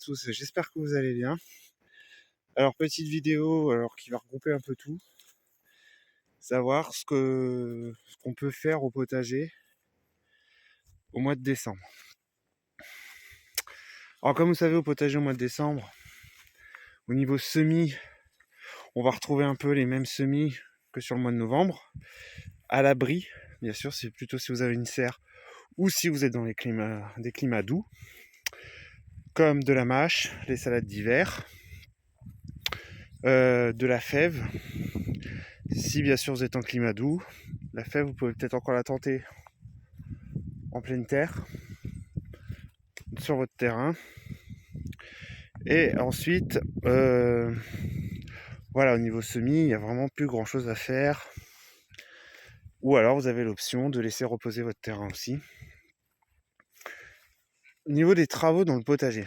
tous, j'espère que vous allez bien. Alors petite vidéo qui va regrouper un peu tout, savoir ce qu'on peut faire au potager au mois de décembre. Alors comme vous savez, au potager au mois de décembre, au niveau semis, on va retrouver un peu les mêmes semis que sur le mois de novembre. À l'abri, bien sûr, c'est plutôt si vous avez une serre ou si vous êtes dans des climats doux, comme de la mâche, les salades d'hiver, de la fève. Si bien sûr vous êtes en climat doux, la fève vous pouvez peut-être encore la tenter en pleine terre, sur votre terrain. Et ensuite, voilà, au niveau semis, il n'y a vraiment plus grand chose à faire. Ou alors vous avez l'option de laisser reposer votre terrain aussi. Au niveau des travaux dans le potager,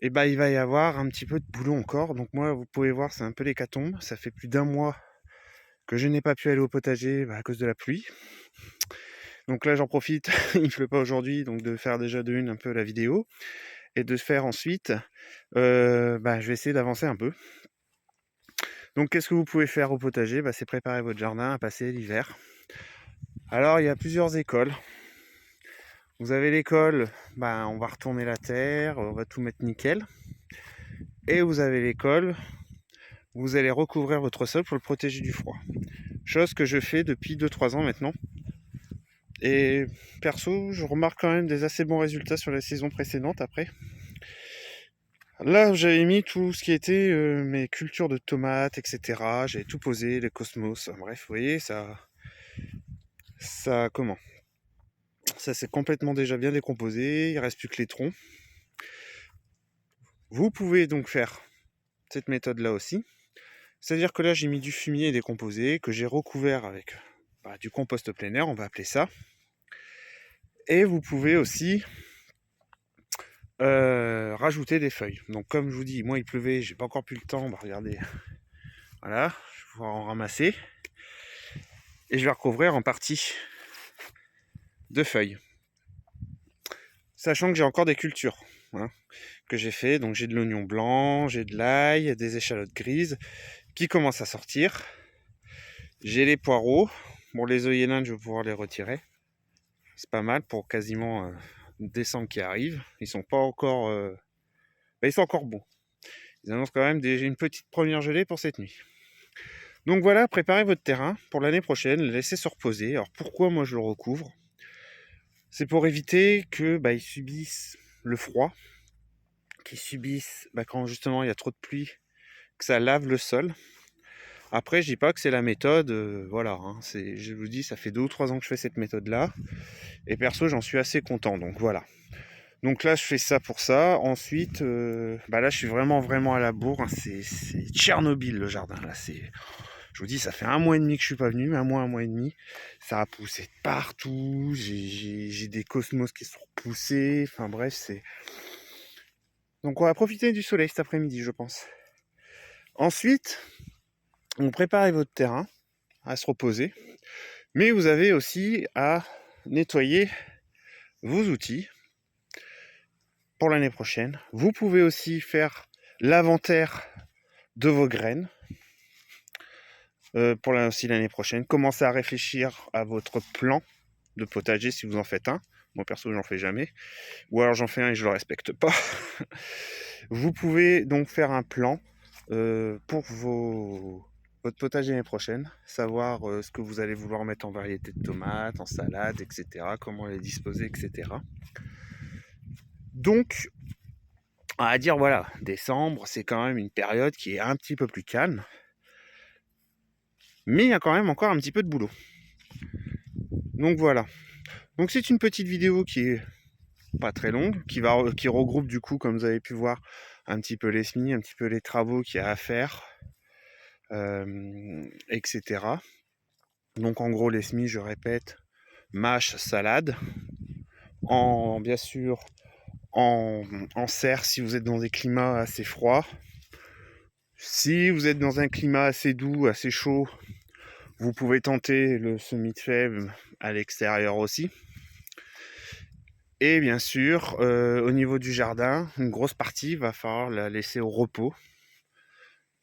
il va y avoir un petit peu de boulot encore. Donc moi, vous pouvez voir, c'est un peu l'hécatombe. Ça fait plus d'un mois que je n'ai pas pu aller au potager à cause de la pluie. Donc là, j'en profite, il ne pleut pas aujourd'hui, donc de faire déjà de une un peu la vidéo. Et de faire ensuite, je vais essayer d'avancer un peu. Donc qu'est-ce que vous pouvez faire au potager ? C'est préparer votre jardin à passer l'hiver. Alors il y a plusieurs écoles. Vous avez l'école, on va retourner la terre, on va tout mettre nickel. Et vous avez l'école, vous allez recouvrir votre sol pour le protéger du froid. Chose que je fais depuis 2-3 ans maintenant. Et perso, je remarque quand même des assez bons résultats sur la saison précédente après. Là, j'avais mis tout ce qui était mes cultures de tomates, etc. J'avais tout posé, les cosmos. Bref, vous voyez, ça s'est complètement déjà bien décomposé. Il reste plus que les troncs. Vous pouvez donc faire cette méthode-là aussi. C'est-à-dire que là, j'ai mis du fumier décomposé, que j'ai recouvert avec du compost plein air, on va appeler ça. Et vous pouvez aussi rajouter des feuilles. Donc comme je vous dis, moi il pleuvait, j'ai pas encore plus le temps, regardez. Voilà, je vais pouvoir en ramasser. Et je vais recouvrir en partie de feuilles. Sachant que j'ai encore des cultures que j'ai fait. Donc j'ai de l'oignon blanc, j'ai de l'ail, des échalotes grises qui commencent à sortir. J'ai les poireaux. Bon, les œillets d'Inde, je vais pouvoir les retirer. C'est pas mal pour quasiment décembre qui arrive. Ils sont pas encore... ils sont encore bons. Ils annoncent quand même déjà une petite première gelée pour cette nuit. Donc voilà, préparez votre terrain pour l'année prochaine, le laissez se reposer. Alors pourquoi moi je le recouvre ? C'est pour éviter que ils subissent le froid, qu'ils subissent quand justement il y a trop de pluie, que ça lave le sol. Après, je dis pas que c'est la méthode, je vous dis, ça fait 2 ou 3 ans que je fais cette méthode-là, et perso, j'en suis assez content, donc voilà. Donc là, je fais ça pour ça. Ensuite, là, je suis vraiment à la bourre, c'est Tchernobyl le jardin, là, je vous dis, ça fait 1 mois et demi que je suis pas venu, un mois et demi, ça a poussé de partout, j'ai des cosmos qui sont repoussés, enfin bref, c'est... Donc on va profiter du soleil cet après-midi, je pense. Ensuite, vous préparez votre terrain à se reposer, mais vous avez aussi à nettoyer vos outils pour l'année prochaine. Vous pouvez aussi faire l'inventaire de vos graines pour aussi l'année prochaine. Commencez à réfléchir à votre plan de potager si vous en faites un. Moi perso, j'en fais jamais. Ou alors j'en fais un et je le respecte pas. Vous pouvez donc faire un plan pour votre potager l'année prochaine, savoir ce que vous allez vouloir mettre en variété de tomates, en salade, etc., comment les disposer, etc. Donc, on va dire, voilà, décembre, c'est quand même une période qui est un petit peu plus calme, mais il y a quand même encore un petit peu de boulot. Donc voilà. Donc c'est une petite vidéo qui est pas très longue, qui regroupe du coup, comme vous avez pu voir, un petit peu les semis, un petit peu les travaux qu'il y a à faire, etc. Donc en gros les semis, je répète, mâche, salade, bien sûr en serre si vous êtes dans des climats assez froids. Si vous êtes dans un climat assez doux, assez chaud, vous pouvez tenter le semis de fève à l'extérieur aussi. Et bien sûr, au niveau du jardin, une grosse partie va falloir la laisser au repos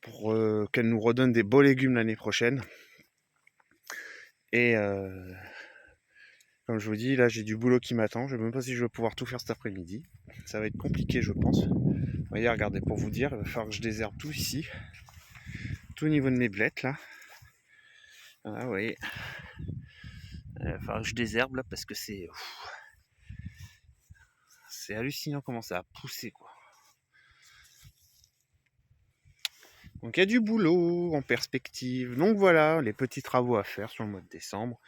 pour qu'elle nous redonne des beaux légumes l'année prochaine. Et comme je vous dis, là j'ai du boulot qui m'attend. Je ne sais même pas si je vais pouvoir tout faire cet après-midi. Ça va être compliqué, je pense. Vous voyez, regardez, pour vous dire, il va falloir que je désherbe tout ici, tout au niveau de mes blettes là. Ah, vous voyez, il va falloir que je désherbe là parce que c'est hallucinant comment ça a poussé quoi. Donc il y a du boulot en perspective. Donc voilà, les petits travaux à faire sur le mois de décembre.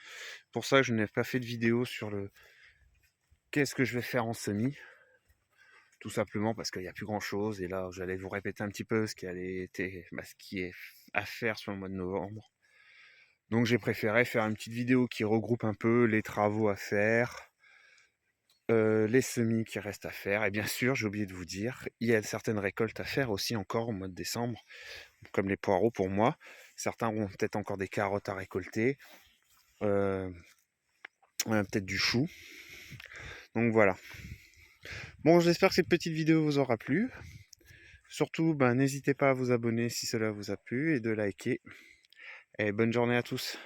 Pour ça, je n'ai pas fait de vidéo sur le qu'est-ce que je vais faire en semis. Tout simplement parce qu'il n'y a plus grand chose. Et là, j'allais vous répéter un petit peu ce qui est à faire sur le mois de novembre. Donc j'ai préféré faire une petite vidéo qui regroupe un peu les travaux à faire, les semis qui restent à faire. Et bien sûr, j'ai oublié de vous dire, il y a certaines récoltes à faire aussi encore au mois de décembre, comme les poireaux pour moi. Certains auront peut-être encore des carottes à récolter, peut-être du chou. Donc voilà. Bon, j'espère que cette petite vidéo vous aura plu. Surtout, n'hésitez pas à vous abonner si cela vous a plu et de liker. Et bonne journée à tous.